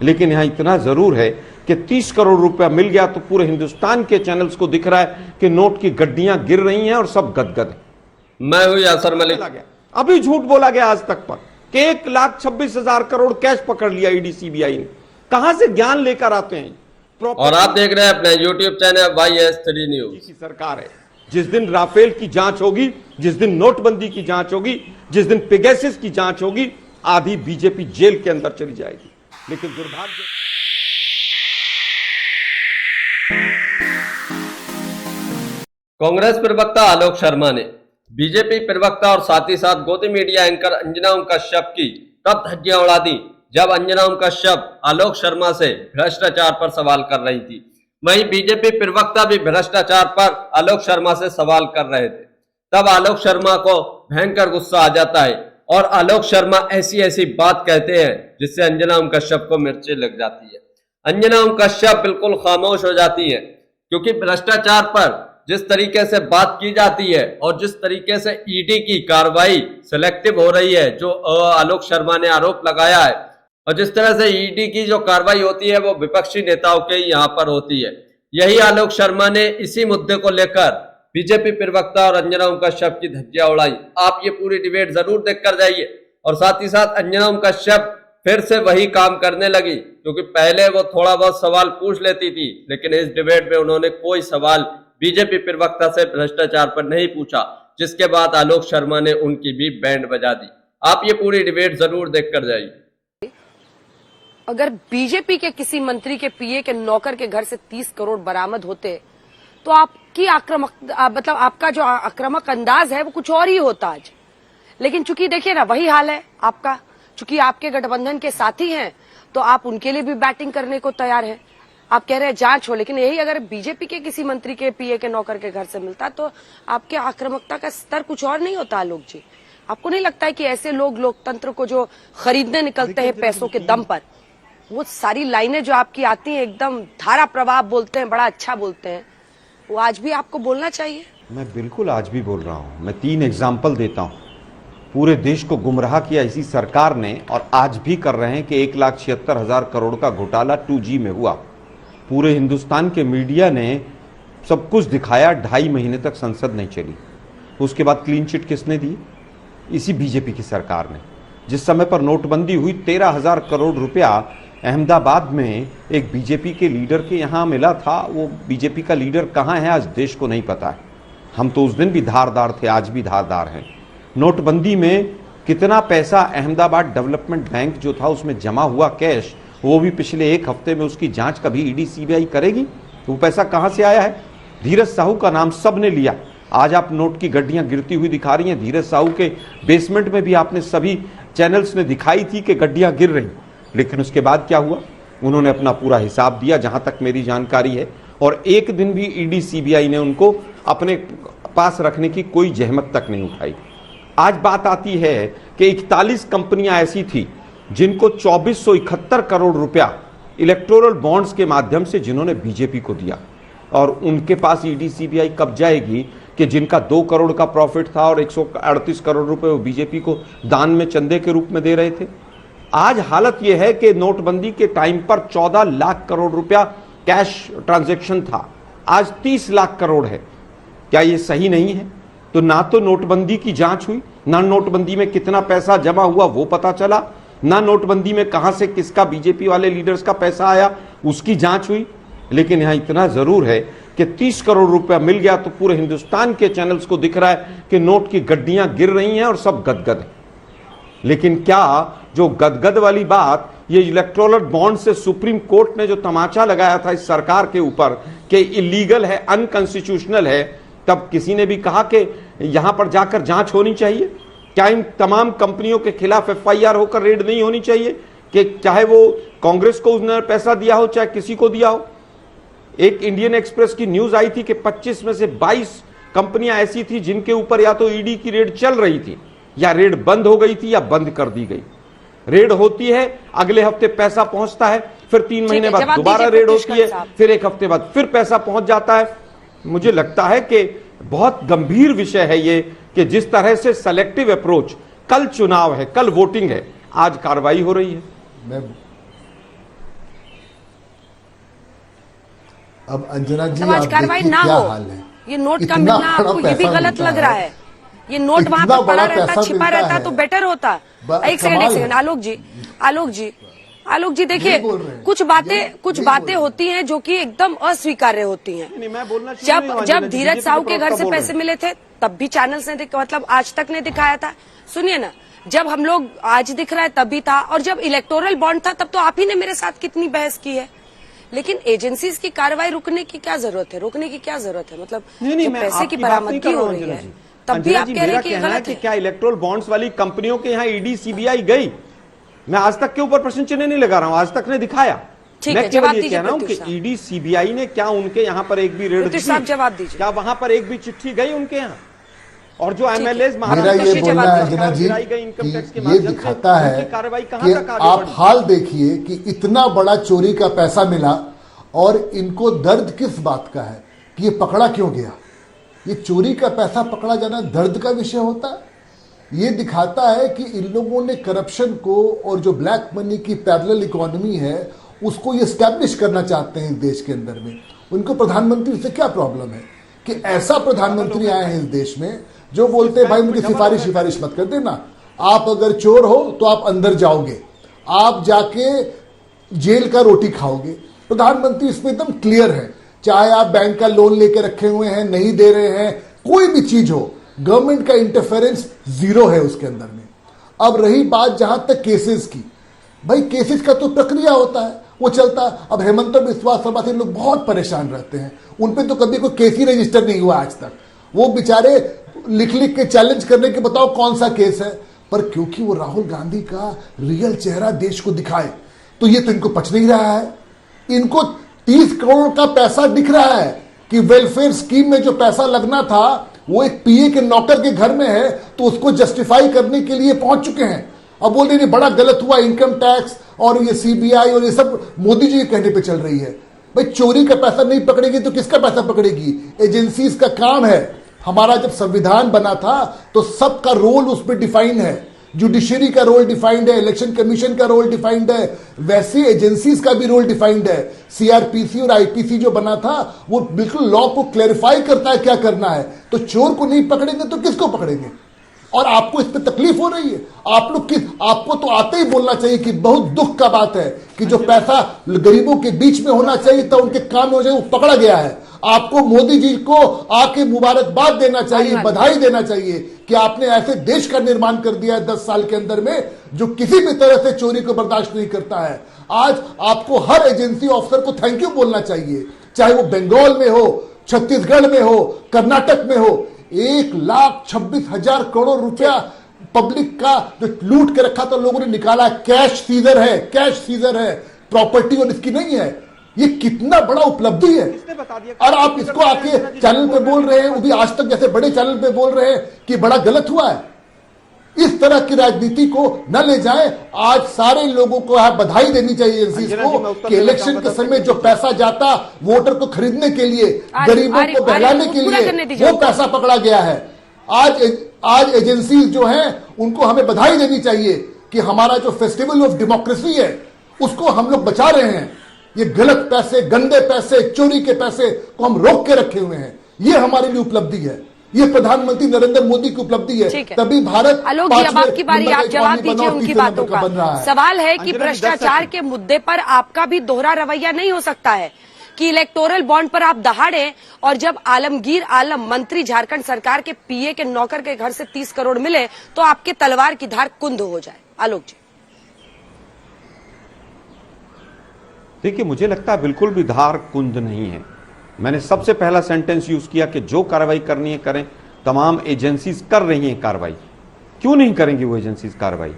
लेकिन यहां इतना जरूर है कि 30 करोड़ रुपया मिल गया तो पूरे हिंदुस्तान के चैनल्स को दिख रहा है कि नोट की गड्डियां गिर रही हैं और सब गदगद है। मैं हूं यासर मलिक। अभी झूठ बोला गया आज तक पर कि 1,26,000 करोड़ कैश पकड़ लिया ईडी सीबीआई ने। कहां से ज्ञान लेकर आते हैं? और आप देख रहे हैं अपने यूट्यूब चैनल YS3 न्यूज की सरकार है। जिस दिन राफेल की जांच होगी, जिस दिन नोटबंदी की जांच होगी, जिस दिन पेगासस की जांच होगी, आधी बीजेपी जेल के अंदर चली जाएगी। लेकिन दुर्भाग्य कांग्रेस प्रवक्ता आलोक शर्मा ने बीजेपी प्रवक्ता और साथ ही साथ गोदी मीडिया एंकर अंजना ओम कश्यप की तब धज्जियां उड़ा दी जब अंजना ओम कश्यप आलोक शर्मा से भ्रष्टाचार पर सवाल कर रही थी। वहीं बीजेपी प्रवक्ता भी भ्रष्टाचार पर आलोक शर्मा से सवाल कर रहे थे। तब आलोक शर्मा को भयंकर गुस्सा आ जाता है और आलोक शर्मा ऐसी ऐसी बात कहते हैं जिससे अंजना ओम कश्यप को मिर्ची लग जाती है। अंजना ओम कश्यप बिल्कुल खामोश हो जाती है क्योंकि भ्रष्टाचार पर जिस तरीके से बात की जाती है और जिस तरीके से ईडी की कार्रवाई सिलेक्टिव हो रही है, जो आलोक शर्मा ने आरोप लगाया है, और जिस तरह से ईडी की जो कार्रवाई होती है वो विपक्षी नेताओं के यहाँ पर होती है, यही आलोक शर्मा ने इसी मुद्दे को लेकर बीजेपी प्रवक्ता और अंजना ओम कश्यप की धज्जियां उड़ाई। आप ये पूरी डिबेट जरूर देखकर जाइए। और साथ ही साथ अंजना ओम कश्यप फिर से वही काम करने लगी, क्योंकि पहले वो थोड़ा बहुत सवाल पूछ लेती थी, लेकिन इस डिबेट में उन्होंने कोई सवाल बीजेपी प्रवक्ता से भ्रष्टाचार पर नहीं पूछा, जिसके बाद आलोक शर्मा ने उनकी भी बैंड बजा दी। आप ये पूरी डिबेट जरूर देखकर जाइए। अगर बीजेपी के किसी मंत्री के पीए के नौकर के घर से 30 करोड़ बरामद होते तो आपकी मतलब आपका जो आक्रामक अंदाज है वो कुछ और ही होता आज। लेकिन चूंकि देखिए ना, वही हाल है आपका। चूंकि आपके गठबंधन के साथी हैं तो आप उनके लिए भी बैटिंग करने को तैयार हैं। आप कह रहे हैं जांच हो, लेकिन यही अगर बीजेपी के किसी मंत्री के पीए के नौकर के घर से मिलता तो आपके आक्रामकता का स्तर कुछ और नहीं होता। आलोक जी, आपको नहीं लगता है कि ऐसे लोग लोकतंत्र को जो खरीदने निकलते हैं पैसों के दम पर, वो सारी लाइनें जो आपकी आती हैं एकदम धारा प्रवाह बोलते हैं, बड़ा अच्छा बोलते हैं, वो आज भी आपको बोलना चाहिए? मैं बिल्कुल आज भी बोल रहा हूं। मैं 3 एग्जाम्पल देता हूं। पूरे देश को गुमराह किया इसी सरकार ने, और आज भी कर रहे हैं कि 1,76,000 करोड़ का घोटाला 2G में हुआ। पूरे हिंदुस्तान के मीडिया ने सब कुछ दिखाया, 2.5 महीने तक संसद नहीं चली। उसके बाद क्लीन चिट किसने दी? इसी बीजेपी की सरकार ने। जिस समय पर नोटबंदी हुई, 13,000 करोड़ रुपया अहमदाबाद में एक बीजेपी के लीडर के यहाँ मिला था। वो बीजेपी का लीडर कहाँ है आज देश को नहीं पता है। हम तो उस दिन भी धारदार थे, आज भी धारदार हैं। नोटबंदी में कितना पैसा अहमदाबाद डेवलपमेंट बैंक जो था उसमें जमा हुआ कैश, वो भी पिछले 1 हफ्ते में उसकी जांच कभी ईडी सीबीआई करेगी? तो वो पैसा कहां से आया है? धीरज साहू का नाम सबने लिया। आज आप नोट की गड्डियां गिरती हुई दिखा रही हैं। धीरज साहू के बेसमेंट में भी आपने सभी चैनल्स ने दिखाई थी कि गड्डियां गिर रही, लेकिन उसके बाद क्या हुआ? उन्होंने अपना पूरा हिसाब दिया, जहां तक मेरी जानकारी है, और एक दिन भी ईडी सीबीआई ने उनको अपने पास रखने की कोई जहमत तक नहीं उठाई। आज बात आती है कि 41 कंपनियां ऐसी थी जिनको 2471 करोड़ रुपया इलेक्टोरल बॉन्ड्स के माध्यम से जिन्होंने बीजेपी को दिया, और उनके पास ईडी सीबीआई कब जाएगी कि जिनका 2 करोड़ का प्रॉफिट था और 138 करोड़ रुपए वो बीजेपी को दान में चंदे के रूप में दे रहे थे। आज हालत यह है कि नोटबंदी के टाइम पर 14 लाख करोड़ रुपया कैश ट्रांजैक्शन था, आज 30 लाख करोड़ है। क्या ये सही नहीं है? तो ना तो नोटबंदी की जांच हुई, ना नोटबंदी में कितना पैसा जमा हुआ वो पता चला, ना नोटबंदी में कहां से किसका बीजेपी वाले लीडर्स का पैसा आया उसकी जांच हुई। लेकिन यहां इतना जरूर है कि 30 करोड़ रुपया मिल गया तो पूरे हिंदुस्तान के चैनल्स को दिख रहा है कि नोट की गड्डियां गिर रही हैं और सब गदगद है। लेकिन क्या जो गदगद वाली बात, ये इलेक्टोरल बॉन्ड से सुप्रीम कोर्ट ने जो तमाचा लगाया था इस सरकार के ऊपर कि इलीगल है, अनकॉन्स्टिट्यूशनल है, तब किसी ने भी कहा कि यहां पर जाकर जांच होनी चाहिए? क्या इन तमाम कंपनियों के खिलाफ एफआईआर होकर रेड नहीं होनी चाहिए कि चाहे वो कांग्रेस को उसने पैसा दिया हो चाहे किसी को दिया हो? एक इंडियन एक्सप्रेस की न्यूज आई थी कि 25 में से 22 कंपनियां ऐसी थी जिनके ऊपर या तो ईडी की रेड चल रही थी, या रेड बंद हो गई थी, या बंद कर दी गई। रेड होती है, अगले हफ्ते पैसा पहुंचता है, फिर 3 महीने बाद दोबारा रेड होती है, फिर 1 हफ्ते बाद फिर पैसा पहुंच जाता है। मुझे लगता है कि बहुत गंभीर विषय है ये कि जिस तरह से सेलेक्टिव अप्रोच, कल चुनाव है, कल वोटिंग है, आज कार्रवाई हो रही है। अब अंजना जी, समाज आप कार्रवाई देखिए ना क्या हो, हाल है। ये नोट का इतना मिलना बड़ा आपको ये भी पैसा गलत मिलता लग रहा है। ये नोट वहां इतना पर पड़ा बड़ा रहता, पैसा छिपा मिलता रहता है। तो बेटर होता। एक सेकंड कमाल है। आलोक जी देखिए, यही बोल रहे हैं। कुछ यही बातें बोल रहे हैं। होती हैं जो कि एकदम अस्वीकार्य होती हैं। नहीं, मैं बोलना शुरू नहीं हुआ, जब अंजना जी, धीरज बीजेपी साहू के के घर प्रवक्ता से बोल रहे पैसे हैं। मिले थे तब भी चैनल्स ने मतलब आज तक ने दिखाया था। सुनिए ना, जब हम लोग आज दिख रहा है तब भी था, और जब इलेक्टोरल बॉन्ड था तब तो आप ही ने मेरे साथ कितनी बहस की है। लेकिन एजेंसीज की कार्रवाई रुकने की क्या जरूरत है? रोकने की क्या जरूरत है? मतलब नहीं, जब मैं पैसे की आपकी बात नहीं बरामदगी कर रहा हो हूं, रही अंजना है जी। तब भी अंजना आप जी, कह रहे मेरा हैं कि ये कहना है गलत कि है। क्या इलेक्ट्रोल बॉन्ड्स वाली कंपनियों के यहाँ ईडी सीबीआई गई? मैं आज तक के ऊपर प्रश्न चिन्ह नहीं लगा रहा हूं, आज तक ने दिखाया। ठीक मैं है, केवल जवाब ये दीजिए कह रहा हूं कि प्रत्युष साहब। ईडी सीबीआई ने क्या उनके यहाँ पर एक भी रेड प्रत्युष साहब, जवाब दीजिए। क्या वहां पर एक भी चिट्ठी गई उनके यहाँ? और जो है। एमएलए मेरा महाराष्ट्र ये से बोलना जवाब है दीजिए। अंजना जी गिराई गई इनकम टैक्स के कि ये माध्यम से, दिखाता है उनकी कार्रवाई कहां कि तक आगे आप बढ़ी? हाल देखिए कि इतना बड़ा चोरी का पैसा मिला और इनको दर्द किस बात का है कि ये पकड़ा क्यों गया। ये चोरी का पैसा पकड़ा जाना दर्द का विषय होता है। ये दिखाता है कि इन लोगों ने करप्शन को और जो ब्लैक मनी की पैरेलल इकोनॉमी है उसको ये स्टैब्लिश करना चाहते हैं इस देश के अंदर में। उनको प्रधानमंत्री से क्या प्रॉब्लम है कि ऐसा प्रधानमंत्री आए हैं इस देश में जो बोलते हैं भाई मुझे सिफारिश मत कर देना, आप अगर चोर हो तो आप अंदर जाओगे, आप जाके जेल का रोटी खाओगे। प्रधानमंत्री इसमें एकदम क्लियर है, चाहे आप बैंक का लोन लेके रखे हुए हैं, नहीं दे रहे हैं, कोई भी चीज हो, गवर्नमेंट का इंटरफेरेंस जीरो है उसके अंदर में। अब रही बात जहां तक केसेस की, भाई केसेस का तो प्रक्रिया होता है, वो चलता। अब हेमंत बिस्वा सभा लोग बहुत परेशान रहते हैं, उन पे तो कभी कोई केस ही रजिस्टर नहीं हुआ आज तक। वो बेचारे लिख लिख के चैलेंज करने के बताओ कौन सा केस है, पर क्योंकि वो राहुल गांधी का रियल चेहरा देश को दिखाए तो ये तो इनको पच नहीं रहा है। इनको 30 करोड़ का पैसा दिख रहा है कि वेलफेयर स्कीम में जो पैसा लगना था वो एक पीए के नौकर के घर में है, तो उसको जस्टिफाई करने के लिए पहुंच चुके हैं। अब बोल रहे बड़ा गलत हुआ, इनकम टैक्स और ये सीबीआई और ये सब मोदी जी के कहने पे चल रही है। भाई चोरी का पैसा नहीं पकड़ेगी तो किसका पैसा पकड़ेगी? एजेंसीज का काम है। हमारा जब संविधान बना था तो सबका रोल उसमें डिफाइंड है, जुडिशरी का रोल डिफाइंड है, इलेक्शन कमीशन का रोल डिफाइंड है, वैसे एजेंसीज का भी रोल डिफाइंड है। सीआरपीसी और आईपीसी जो बना था वो बिल्कुल लॉ को क्लैरिफाई करता है क्या करना है। तो चोर को नहीं पकड़ेंगे तो किसको पकड़ेंगे? और आपको इस पे तकलीफ हो रही है, आप लोग आपको तो आते ही बोलना चाहिए कि बहुत दुख का बात है कि जो पैसा गरीबों के बीच में होना चाहिए था, उनके काम में हो जाए, वो पकड़ा गया है। आपको मोदी जी को आके मुबारकबाद देना चाहिए, बधाई देना चाहिए कि आपने ऐसे देश का निर्माण कर दिया है 10 साल के अंदर में जो किसी भी तरह से चोरी को बर्दाश्त नहीं करता है। आज आपको हर एजेंसी ऑफिसर को थैंक यू बोलना चाहिए, चाहे वो बंगाल में हो, छत्तीसगढ़ में हो, कर्नाटक में हो। 1,26,000 करोड़ रुपया पब्लिक का जो लूट के रखा था लोगों ने निकाला। कैश सीजर है, प्रॉपर्टी और इसकी नहीं है। ये कितना बड़ा उपलब्धि है। और आप इसको आके चैनल पे बोल रहे हैं, वो भी आज तक जैसे बड़े चैनल पे बोल रहे हैं कि बड़ा गलत हुआ है। इस तरह की राजनीति को न ले जाएं। आज सारे लोगों को बधाई देनी चाहिए एजेंसीज को कि इलेक्शन के समय जो पैसा जाता वोटर को खरीदने के लिए, गरीबों को बहलाने के लिए, वो पैसा पकड़ा गया है। आज एजेंसीज जो हैं उनको हमें बधाई देनी चाहिए कि हमारा जो फेस्टिवल ऑफ डेमोक्रेसी है उसको हम लोग बचा रहे हैं। ये गलत पैसे, गंदे पैसे, चोरी के पैसे को हम रोक के रखे हुए हैं। ये हमारे लिए उपलब्धि है, ये प्रधानमंत्री नरेंद्र मोदी की उपलब्धि है। तभी भारत आलोक जी, अब आपकी बारी, आप जवाब दीजिए उनकी बातों का। सवाल है कि भ्रष्टाचार के मुद्दे पर आपका भी दोहरा रवैया नहीं हो सकता है कि इलेक्टोरल बॉन्ड पर आप दहाड़े और जब आलमगीर आलम मंत्री झारखंड सरकार के पीए के नौकर के घर से 30 करोड़ मिले तो आपके तलवार की धार कुंद हो जाए। आलोक जी, देखिए, मुझे लगता है बिल्कुल भी धार कुंद नहीं है। मैंने सबसे पहला सेंटेंस यूज किया कि जो कार्रवाई करनी है करें। तमाम एजेंसीज कर रही हैं कार्रवाई, क्यों नहीं करेंगी वो एजेंसीज कार्रवाई?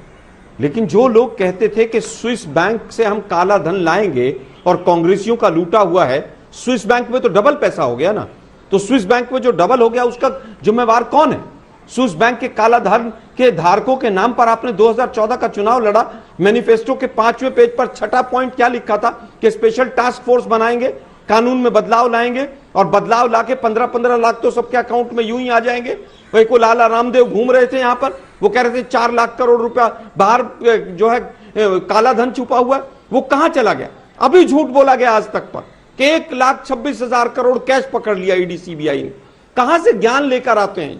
लेकिन जो लोग कहते थे कि स्विस बैंक से हम काला धन लाएंगे और कांग्रेसियों का लूटा हुआ है, स्विस बैंक में तो डबल पैसा हो गया ना। तो स्विस बैंक में जो डबल हो गया उसका जिम्मेवार कौन है? स्विस बैंक के काला धन के धारकों के नाम पर आपने 2014 का चुनाव लड़ा। मैनिफेस्टो के 5वें पेज पर 6ठा पॉइंट क्या लिखा था कि स्पेशल टास्क फोर्स बनाएंगे, कानून में बदलाव लाएंगे और बदलाव लाके 15-15 लाख तो सबके अकाउंट में यूं ही आ जाएंगे। वही को लाला रामदेव घूम रहे थे यहां पर, वो कह रहे थे 4 लाख करोड़ रुपया बाहर जो है काला धन छुपा हुआ है, वो कहां चला गया? अभी झूठ बोला गया आज तक पर कि 1,26,000 करोड़ कैश पकड़ लिया ईडी सीबीआई ने। कहां से ज्ञान लेकर आते हैं?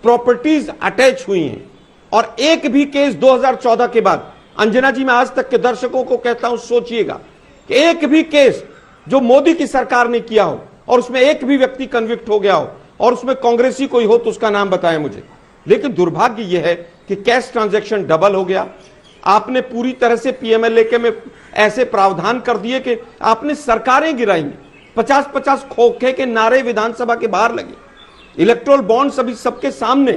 प्रॉपर्टीज अटैच हुई हैं और एक भी केस 2014 के बाद, अंजना जी मैं आज तक के दर्शकों को कहता हूं, सोचिएगा कि एक भी केस जो मोदी की सरकार ने किया हो और उसमें एक भी व्यक्ति कन्विक्ट हो गया हो और उसमें कांग्रेसी कोई हो तो उसका नाम बताएं मुझे। लेकिन दुर्भाग्य यह है कि कैश ट्रांजैक्शन डबल हो गया। आपने पूरी तरह से पीएमएलए में ऐसे प्रावधान कर दिए कि आपने सरकारें गिराई। 50-50 खोखे के नारे विधानसभा के बाहर लगे। इलेक्ट्रोल बॉन्ड सभी सबके सामने।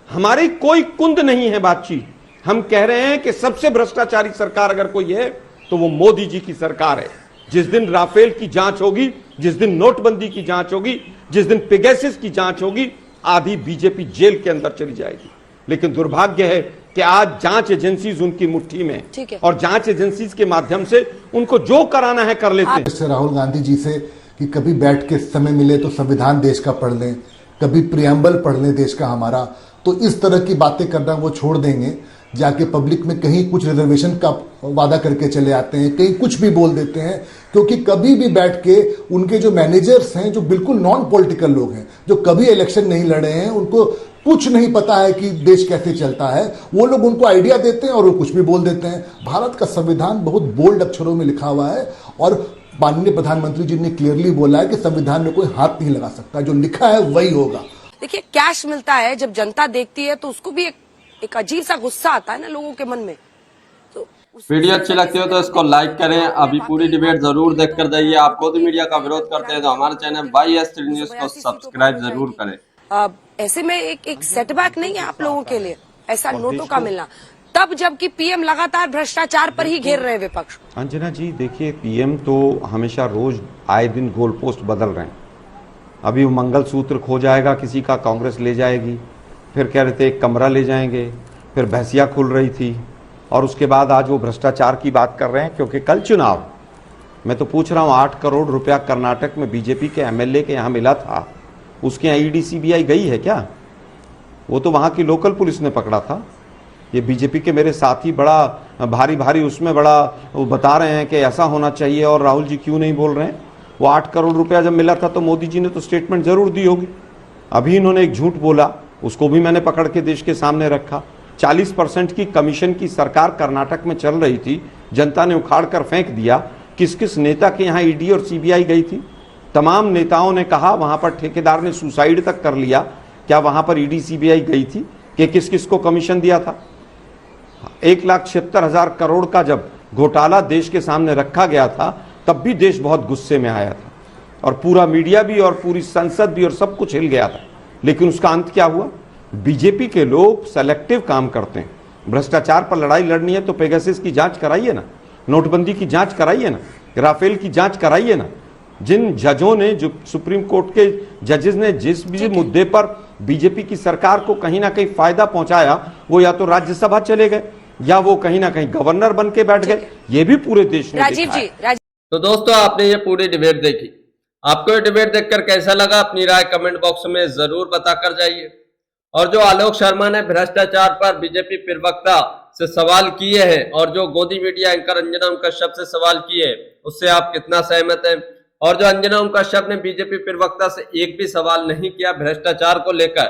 हमारी कोई कुंद नहीं है बातचीत। हम कह रहे हैं कि सबसे भ्रष्टाचारी सरकार अगर कोई है तो वो मोदी जी की सरकार है। जिस दिन राफेल की जांच होगी, जिस दिन नोटबंदी की जांच होगी, जिस दिन पेगासस की जांच होगी, आधी बीजेपी जेल के अंदर चली जाएगी। लेकिन दुर्भाग्य है कि आज जांच एजेंसीज उनकी मुट्ठी में ठीक है। और जांच एजेंसीज के माध्यम से उनको जो कराना है कर लेते हैं। राहुल गांधी जी से कि कभी बैठ के समय मिले तो संविधान देश का पढ़ लें, कभी प्रियम्बल पढ़ लें देश का हमारा, तो इस तरह की बातें करना वो छोड़ देंगे। जाके पब्लिक में कहीं कुछ रिजर्वेशन का वादा करके चले आते हैं, कहीं कुछ भी बोल देते हैं, क्योंकि कभी भी बैठ के उनके जो मैनेजर्स हैं, जो बिल्कुल नॉन पॉलिटिकल लोग हैं, जो कभी इलेक्शन नहीं लड़े हैं, उनको कुछ नहीं पता है कि देश कैसे चलता है, वो लोग उनको आइडिया देते हैं और वो कुछ भी बोल देते हैं। भारत का संविधान बहुत बोल्ड अक्षरों में लिखा हुआ है और माननीय प्रधानमंत्री जी ने क्लियरली बोला है कि संविधान में कोई हाथ नहीं लगा सकता, जो लिखा है वही होगा। देखिए, कैश मिलता है, जब जनता देखती है तो उसको भी एक अजीब सा गुस्सा आता है ना लोगों के मन में। तो वीडियो अच्छी लगती हो तो इसको लाइक करें। अभी पूरी डिबेट जरूर देख कर जाइए। आप गोदी मीडिया का विरोध करते हैं तो हमारे चैनल YS3 न्यूज को सब्सक्राइब जरूर करें। ऐसे में एक सेटबैक नहीं है आप लोगों के लिए ऐसा नोटों का मिलना, तब जबकि पीएम लगातार भ्रष्टाचार पर ही घेर रहे विपक्ष। अंजना जी देखिए, पीएम तो हमेशा रोज आए दिन गोल पोस्ट बदल रहे हैं। अभी वो मंगलसूत्र खो जाएगा किसी का, कांग्रेस ले जाएगी, फिर कह रहे थे एक कमरा ले जाएंगे, फिर भैंसिया खुल रही थी, और उसके बाद आज वो भ्रष्टाचार की बात कर रहे हैं। क्योंकि कल चुनाव, मैं तो पूछ रहा हूँ 8 करोड़ रुपया कर्नाटक में बीजेपी के एमएलए के यहाँ मिला था, उसके यहाँ ईडी सीबीआई गई है क्या? वो तो वहाँ की लोकल पुलिस ने पकड़ा था। ये बीजेपी के मेरे साथी बड़ा भारी भारी उसमें बड़ा वो बता रहे हैं कि ऐसा होना चाहिए, और राहुल जी क्यों नहीं बोल रहे हैं? वो 8 करोड़ रुपया जब मिला था तो मोदी जी ने तो स्टेटमेंट जरूर दी होगी। अभी इन्होंने एक झूठ बोला, उसको भी मैंने पकड़ के देश के सामने रखा। 40% की कमीशन की सरकार कर्नाटक में चल रही थी, जनता ने उखाड़ कर फेंक दिया। किस किस नेता के यहाँ ईडी और सीबीआई गई थी? तमाम नेताओं ने कहा वहां पर ठेकेदार ने सुसाइड तक कर लिया। क्या वहां पर ईडी सीबीआई गई थी कि किस किस को कमीशन दिया था? 1,76,000 करोड़ का जब घोटाला देश के सामने रखा गया था तब भी देश बहुत गुस्से में आया था, और पूरा मीडिया भी और पूरी संसद भी और सब कुछ हिल गया था। लेकिन उसका अंत क्या हुआ? बीजेपी के लोग सेलेक्टिव काम करते हैं। भ्रष्टाचार पर लड़ाई लड़नी है तो पेगासस की जांच कराइए ना, नोटबंदी की जांच कराइए ना, राफेल की जांच कराइए ना। जिन जजों ने, जो सुप्रीम कोर्ट के जजेस ने जिस भी मुद्दे पर बीजेपी की सरकार को कहीं ना कहीं फायदा पहुंचाया, वो या तो राज्यसभा चले गए या वो कहीं ना कहीं गवर्नर बन के बैठ गए। ये भी पूरे देश ने देखा है। तो दोस्तों, आपने ये पूरी डिबेट देखी। आपको ये डिबेट देखकर कैसा लगा अपनी राय कमेंट बॉक्स में जरूर बताकर जाइए। और जो आलोक शर्मा ने भ्रष्टाचार पर बीजेपी प्रवक्ता से सवाल किए हैं और जो गोदी मीडिया एंकर अंजना ओम कश्यप से सवाल किए, उससे आप कितना सहमत हैं? और जो अंजना ओम कश्यप ने बीजेपी प्रवक्ता से एक भी सवाल नहीं किया भ्रष्टाचार को लेकर,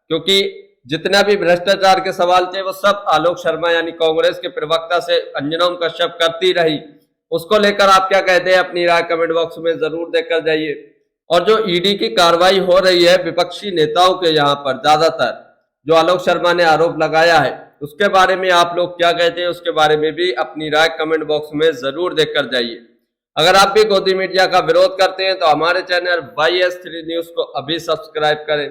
क्योंकि जितना भी भ्रष्टाचार के सवाल थे वो सब आलोक शर्मा यानी कांग्रेस के प्रवक्ता से अंजना ओम कश्यप करती रही। उसको लेकर आप क्या कहते हैं? अपनी राय कमेंट बॉक्स में जरूर देकर जाइए। और जो ईडी की कार्रवाई हो रही है विपक्षी नेताओं के यहाँ पर, ज्यादातर जो आलोक शर्मा ने आरोप लगाया है, उसके बारे में आप लोग क्या कहते हैं? उसके बारे में भी अपनी राय कमेंट बॉक्स में जरूर देकर जाइए। अगर आप भी गोदी मीडिया का विरोध करते हैं तो हमारे चैनल YS3 न्यूज को अभी सब्सक्राइब करें।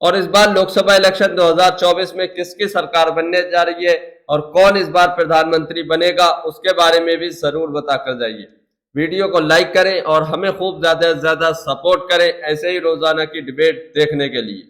और इस बार लोकसभा इलेक्शन 2024 में किसकी सरकार बनने जा रही है और कौन इस बार प्रधानमंत्री बनेगा, उसके बारे में भी जरूर बताकर जाइए। वीडियो को लाइक करें और हमें खूब ज्यादा से ज्यादा सपोर्ट करें ऐसे ही रोजाना की डिबेट देखने के लिए।